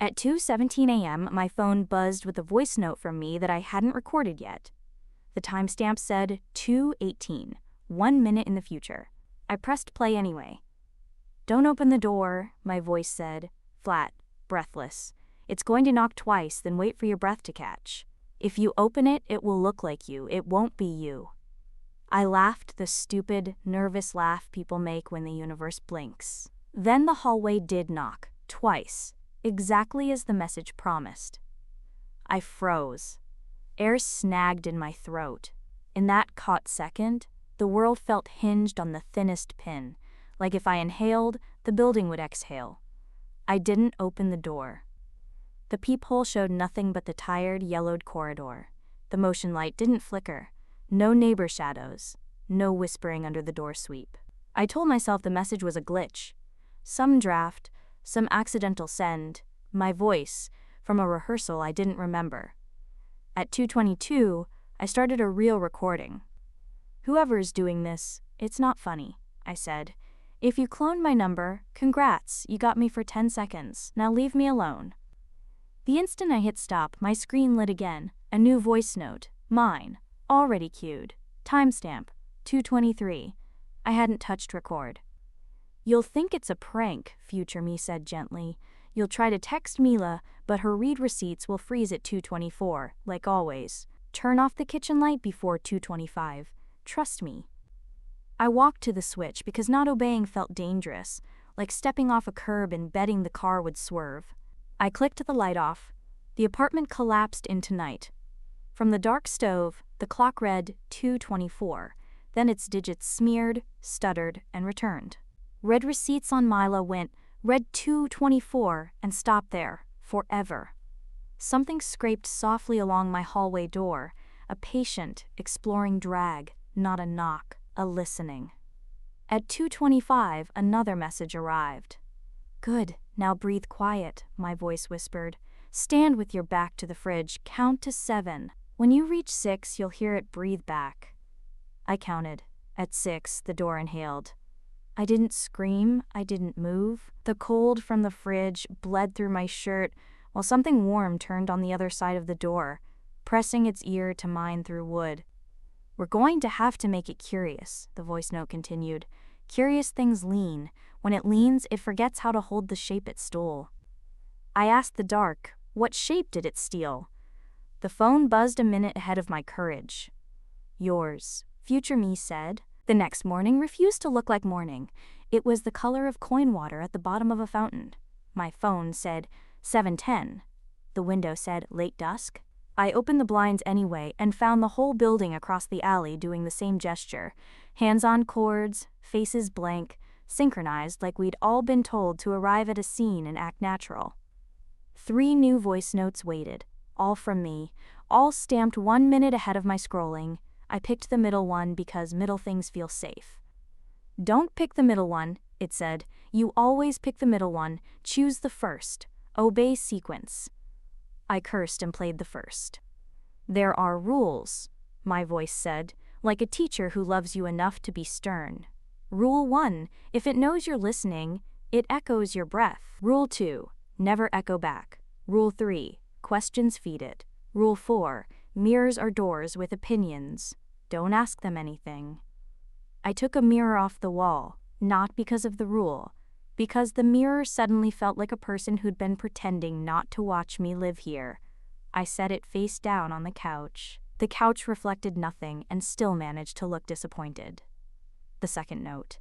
At 2:17 a.m., my phone buzzed with a voice note from me that I hadn't recorded yet. The timestamp said 2:18, 1 minute in the future. I pressed play anyway. "Don't open the door," my voice said, flat, breathless. "It's going to knock twice, then wait for your breath to catch. If you open it, it will look like you. It won't be you." I laughed, the stupid, nervous laugh people make when the universe blinks. Then the hallway did knock, twice, exactly as the message promised. I froze. Air snagged in my throat. In that caught second, the world felt hinged on the thinnest pin, like if I inhaled, the building would exhale. I didn't open the door. The peephole showed nothing but the tired, yellowed corridor. The motion light didn't flicker. No neighbor shadows. No whispering under the door sweep. I told myself the message was a glitch. Some draft, some accidental send, my voice, from a rehearsal I didn't remember. At 2:22, I started a real recording. "Whoever's doing this, it's not funny," I said. "If you cloned my number, congrats, you got me for 10 seconds. Now leave me alone." The instant I hit stop, my screen lit again. A new voice note, mine, already queued. Timestamp, 2:23. I hadn't touched record. "You'll think it's a prank," future me said gently. "You'll try to text Mila, but her read receipts will freeze at 2:24, like always. Turn off the kitchen light before 2:25. Trust me." I walked to the switch because not obeying felt dangerous, like stepping off a curb and betting the car would swerve. I clicked the light off. The apartment collapsed into night. From the dark stove, the clock read 2:24, then its digits smeared, stuttered, and returned. Read receipts on Mila went, read 2:24, and stopped there, forever. Something scraped softly along my hallway door, a patient, exploring drag, not a knock, a listening. At 2:25, another message arrived. "Good, now breathe quiet," my voice whispered. "Stand with your back to the fridge, count to 7. When you reach 6, you'll hear it breathe back." I counted. At 6, the door inhaled. I didn't scream, I didn't move. The cold from the fridge bled through my shirt, while something warm turned on the other side of the door, pressing its ear to mine through wood. "We're going to have to make it curious," the voice note continued. "Curious things lean. When it leans, it forgets how to hold the shape it stole." I asked the dark, what shape did it steal? The phone buzzed a minute ahead of my courage. "Yours," future me said. The next morning refused to look like morning. It was the color of coin water at the bottom of a fountain. My phone said 7:10. The window said late dusk. I opened the blinds anyway and found the whole building across the alley doing the same gesture. Hands on cords, faces blank, synchronized like we'd all been told to arrive at a scene and act natural. 3 new voice notes waited, all from me, all stamped 1 minute ahead of my scrolling. I picked the middle one because middle things feel safe. "Don't pick the middle one," it said. "You always pick the middle one. Choose the first. Obey sequence." I cursed and played the first. "There are rules," my voice said, like a teacher who loves you enough to be stern. "Rule 1, if it knows you're listening, it echoes your breath. Rule 2, never echo back. Rule 3, questions feed it. Rule 4, mirrors are doors with opinions. Don't ask them anything." I took a mirror off the wall, not because of the rule, because the mirror suddenly felt like a person who'd been pretending not to watch me live here. I set it face down on the couch. The couch reflected nothing and still managed to look disappointed. The second note.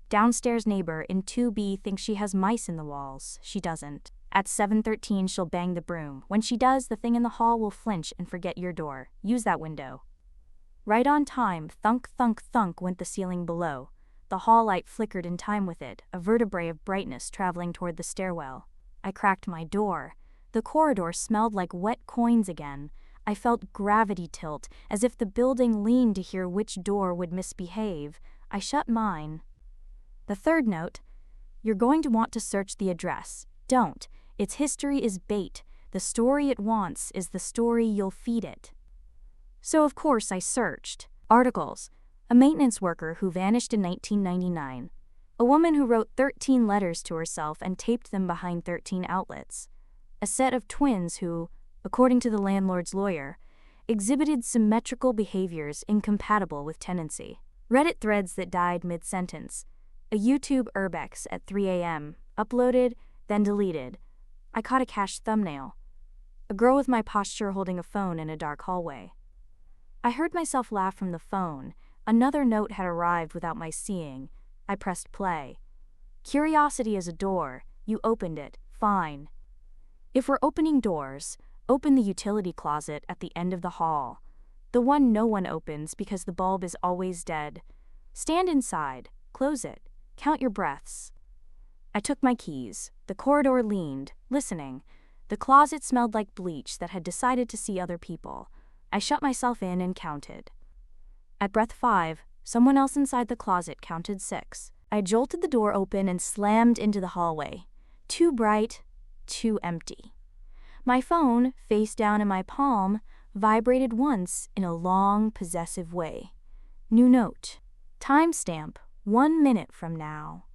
"Downstairs neighbor in 2B thinks she has mice in the walls. She doesn't. At 7:13 she'll bang the broom. When she does, the thing in the hall will flinch and forget your door. Use that window." Right on time, thunk thunk thunk went the ceiling below. The hall light flickered in time with it, a vertebrae of brightness traveling toward the stairwell. I cracked my door. The corridor smelled like wet coins again. I felt gravity tilt, as if the building leaned to hear which door would misbehave. I shut mine. The third note. "You're going to want to search the address. Don't. Its history is bait. The story it wants is the story you'll feed it." So of course I searched. Articles. A maintenance worker who vanished in 1999. A woman who wrote 13 letters to herself and taped them behind 13 outlets. A set of twins who, according to the landlord's lawyer, exhibited symmetrical behaviors incompatible with tenancy. Reddit threads that died mid-sentence. A YouTube urbex at 3 a.m. Uploaded, then deleted. I caught a cached thumbnail. A girl with my posture holding a phone in a dark hallway. I heard myself laugh from the phone. Another note had arrived without my seeing. I pressed play. Curiosity is a door. You opened it. Fine. If we're opening doors, open the utility closet at the end of the hall. The one no one opens because the bulb is always dead. Stand inside. Close it. Count your breaths. I took my keys. The corridor leaned, listening. The closet smelled like bleach that had decided to see other people. I shut myself in and counted. At breath 5, someone else inside the closet counted 6. I jolted the door open and slammed into the hallway. Too bright, too empty. My phone, face down in my palm, vibrated once in a long, possessive way. New note. Timestamp, 1 minute from now.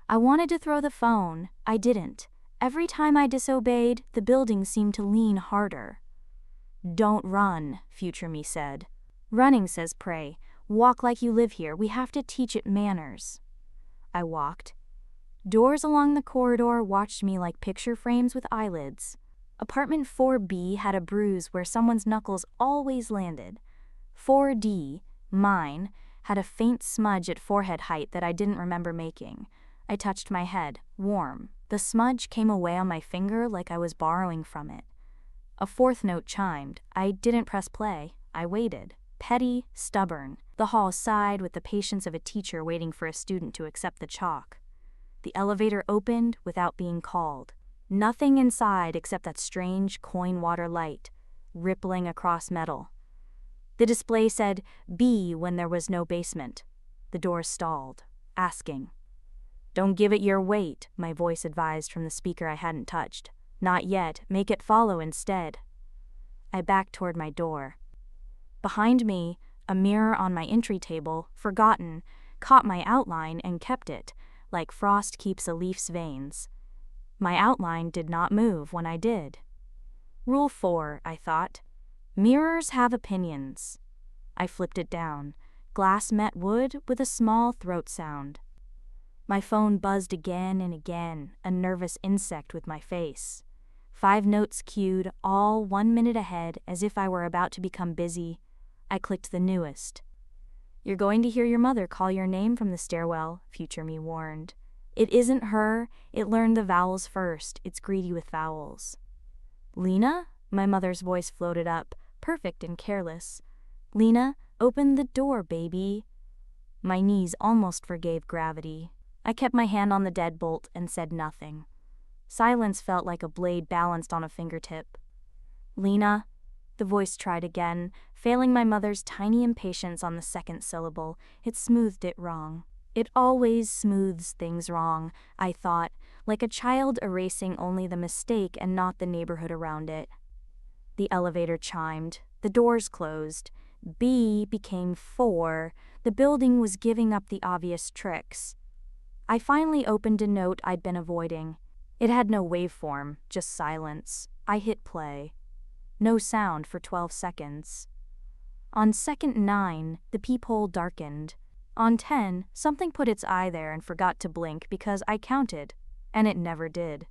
I wanted to throw the phone. I didn't. Every time I disobeyed, the building seemed to lean harder. Don't run, future me said. Running says pray. Walk like you live here. We have to teach it manners. I walked. Doors along the corridor watched me like picture frames with eyelids. Apartment 4B had a bruise where someone's knuckles always landed. 4D, mine, had a faint smudge at forehead height that I didn't remember making. I touched my head, warm. The smudge came away on my finger like I was borrowing from it. A fourth note chimed. I didn't press play. I waited. Petty, stubborn. The hall sighed with the patience of a teacher waiting for a student to accept the chalk. The elevator opened without being called. Nothing inside except that strange coin water light, rippling across metal. The display said B when there was no basement. The door stalled, asking. Don't give it your weight, my voice advised from the speaker I hadn't touched. Not yet, make it follow instead. I backed toward my door. Behind me, a mirror on my entry table, forgotten, caught my outline and kept it, like frost keeps a leaf's veins. My outline did not move when I did. Rule 4, I thought. Mirrors have opinions. I flipped it down. Glass met wood with a small throat sound. My phone buzzed again and again, a nervous insect with my face. 5 notes queued, all 1 minute ahead, as if I were about to become busy. I clicked the newest. You're going to hear your mother call your name from the stairwell, future me warned. It isn't her, it learned the vowels first, it's greedy with vowels. Lena? My mother's voice floated up, perfect and careless. Lena, open the door, baby. My knees almost forgave gravity. I kept my hand on the deadbolt and said nothing. Silence felt like a blade balanced on a fingertip. Lena, the voice tried again, failing my mother's tiny impatience on the second syllable. It smoothed it wrong. It always smooths things wrong, I thought, like a child erasing only the mistake and not the neighborhood around it. The elevator chimed. The doors closed. B became 4. The building was giving up the obvious tricks. I finally opened a note I'd been avoiding. It had no waveform, just silence. I hit play. No sound for 12 seconds. On second 9, the peephole darkened. On 10, something put its eye there and forgot to blink because I counted, and it never did.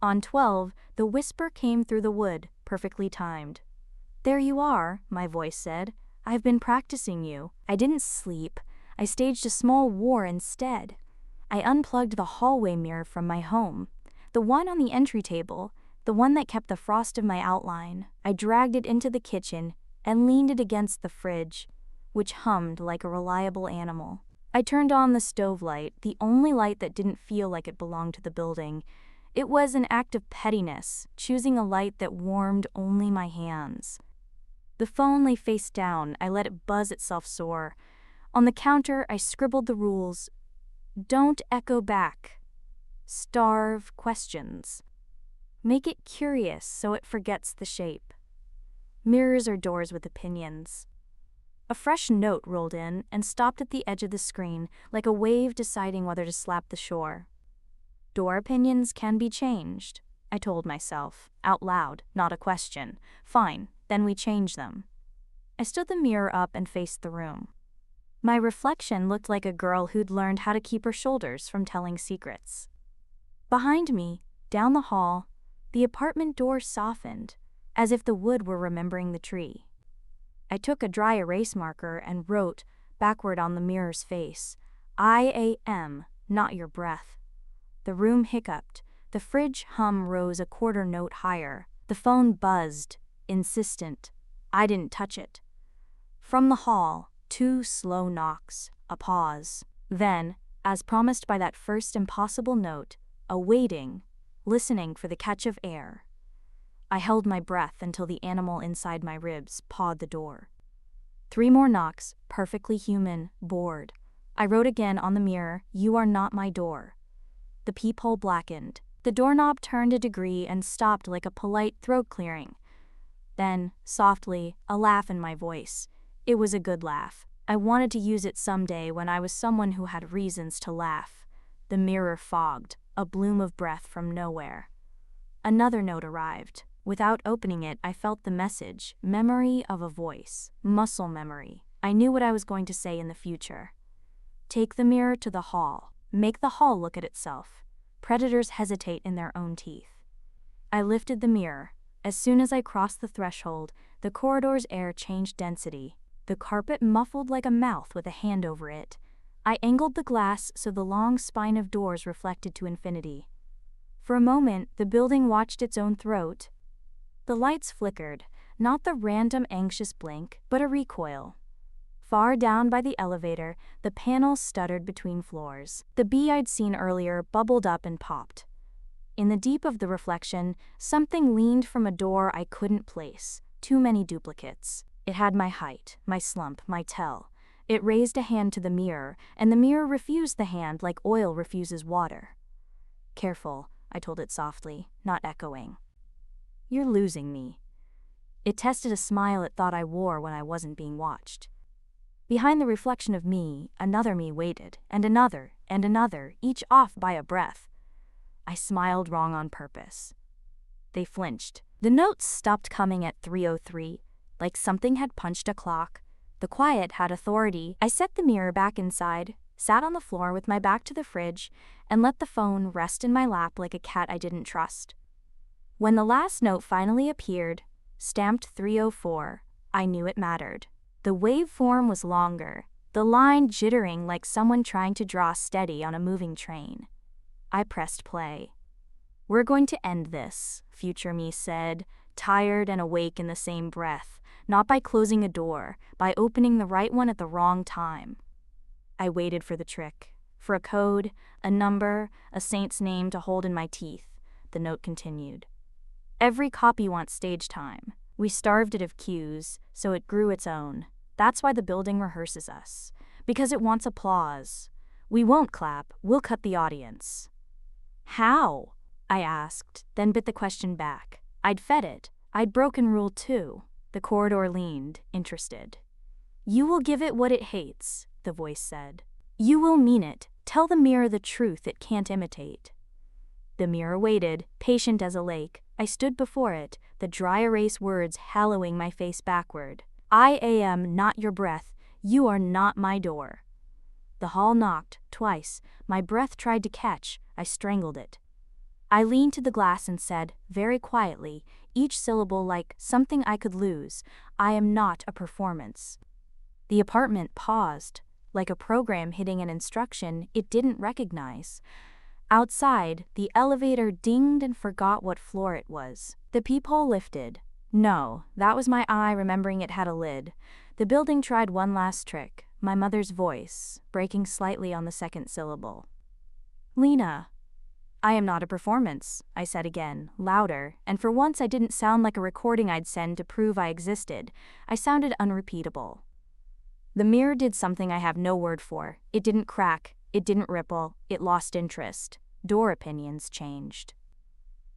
On 12, the whisper came through the wood, perfectly timed. There you are, my voice said. I've been practicing you. I didn't sleep. I staged a small war instead. I unplugged the hallway mirror from my home. The one on the entry table, the one that kept the frost of my outline. I dragged it into the kitchen and leaned it against the fridge, which hummed like a reliable animal. I turned on the stove light, the only light that didn't feel like it belonged to the building. It was an act of pettiness, choosing a light that warmed only my hands. The phone lay face down. I let it buzz itself sore. On the counter, I scribbled the rules. Don't echo back. Starve questions. Make it curious so it forgets the shape. Mirrors are doors with opinions. A fresh note rolled in and stopped at the edge of the screen, like a wave deciding whether to slap the shore. Door opinions can be changed. I told myself, out loud, not a question. Fine, then we change them. I stood the mirror up and faced the room. My reflection looked like a girl who'd learned how to keep her shoulders from telling secrets. Behind me, down the hall, the apartment door softened, as if the wood were remembering the tree. I took a dry erase marker and wrote, backward on the mirror's face, I am not your breath. The room hiccuped, the fridge hum rose a quarter note higher, the phone buzzed, insistent. I didn't touch it. From the hall, 2 slow knocks, a pause. Then, as promised by that first impossible note, a waiting, listening for the catch of air. I held my breath until the animal inside my ribs pawed the door. 3 more knocks, perfectly human, bored. I wrote again on the mirror, you are not my door. The peephole blackened. The doorknob turned a degree and stopped like a polite throat clearing. Then, softly, a laugh in my voice. It was a good laugh. I wanted to use it someday when I was someone who had reasons to laugh. The mirror fogged, a bloom of breath from nowhere. Another note arrived. Without opening it, I felt the message, memory of a voice, muscle memory. I knew what I was going to say in the future. Take the mirror to the hall. Make the hall look at itself. Predators hesitate in their own teeth. I lifted the mirror. As soon as I crossed the threshold, the corridor's air changed density. The carpet muffled like a mouth with a hand over it. I angled the glass so the long spine of doors reflected to infinity. For a moment, the building watched its own throat. The lights flickered, not the random anxious blink, but a recoil. Far down by the elevator, the panels stuttered between floors. The bee I'd seen earlier bubbled up and popped. In the deep of the reflection, something leaned from a door I couldn't place. Too many duplicates. It had my height, my slump, my tell. It raised a hand to the mirror, and the mirror refused the hand like oil refuses water. Careful, I told it softly, not echoing. You're losing me. It tested a smile it thought I wore when I wasn't being watched. Behind the reflection of me, another me waited, and another, each off by a breath. I smiled wrong on purpose. They flinched. The notes stopped coming at 3:03, like something had punched a clock. The quiet had authority. I set the mirror back inside, sat on the floor with my back to the fridge, and let the phone rest in my lap like a cat I didn't trust. When the last note finally appeared, stamped 3:04, I knew it mattered. The waveform was longer, the line jittering like someone trying to draw steady on a moving train. I pressed play. We're going to end this, future me said, tired and awake in the same breath, not by closing a door, by opening the right one at the wrong time. I waited for the trick, for a code, a number, a saint's name to hold in my teeth. The note continued. Every copy wants stage time. We starved it of cues, so it grew its own. That's why the building rehearses us. Because it wants applause. We won't clap, we'll cut the audience. How? I asked, then bit the question back. I'd fed it. I'd broken rule 2. The corridor leaned, interested. You will give it what it hates, the voice said. You will mean it. Tell the mirror the truth it can't imitate. The mirror waited, patient as a lake. I stood before it, the dry erase words hallowing my face backward. I am not your breath. You are not my door. The hall knocked, twice. My breath tried to catch. I strangled it. I leaned to the glass and said, very quietly, each syllable like something I could lose, I am not a performance. The apartment paused, like a program hitting an instruction it didn't recognize. Outside, the elevator dinged and forgot what floor it was. The peephole lifted. No, that was my eye remembering it had a lid. The building tried one last trick, my mother's voice, breaking slightly on the second syllable. Lena. I am not a performance, I said again, louder, and for once I didn't sound like a recording I'd send to prove I existed. I sounded unrepeatable. The mirror did something I have no word for. It didn't crack, it didn't ripple, it lost interest. Door opinions changed.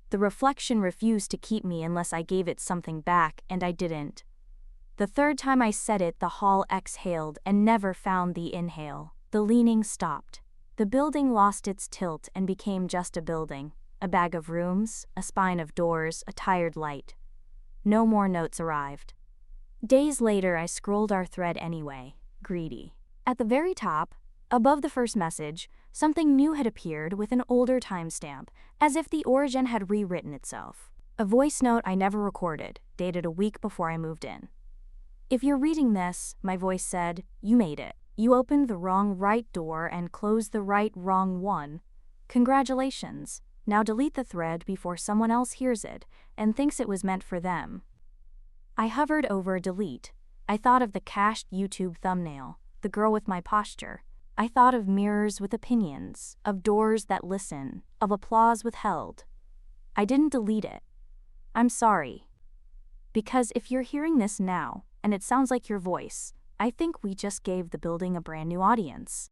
The reflection refused to keep me unless I gave it something back, and I didn't. The third time I said it, the hall exhaled and never found the inhale. The leaning stopped. The building lost its tilt and became just a building. A bag of rooms, a spine of doors, a tired light. No more notes arrived. Days later, I scrolled our thread anyway, greedy. At the very top, above the first message, something new had appeared with an older timestamp, as if the origin had rewritten itself. A voice note I never recorded, dated a week before I moved in. "If you're reading this," my voice said, "you made it. You opened the wrong right door and closed the right wrong one. Congratulations. Now delete the thread before someone else hears it and thinks it was meant for them." I hovered over delete. I thought of the cached YouTube thumbnail, the girl with my posture. I thought of mirrors with opinions, of doors that listen, of applause withheld. I didn't delete it. I'm sorry. Because if you're hearing this now, and it sounds like your voice, I think we just gave the building a brand new audience.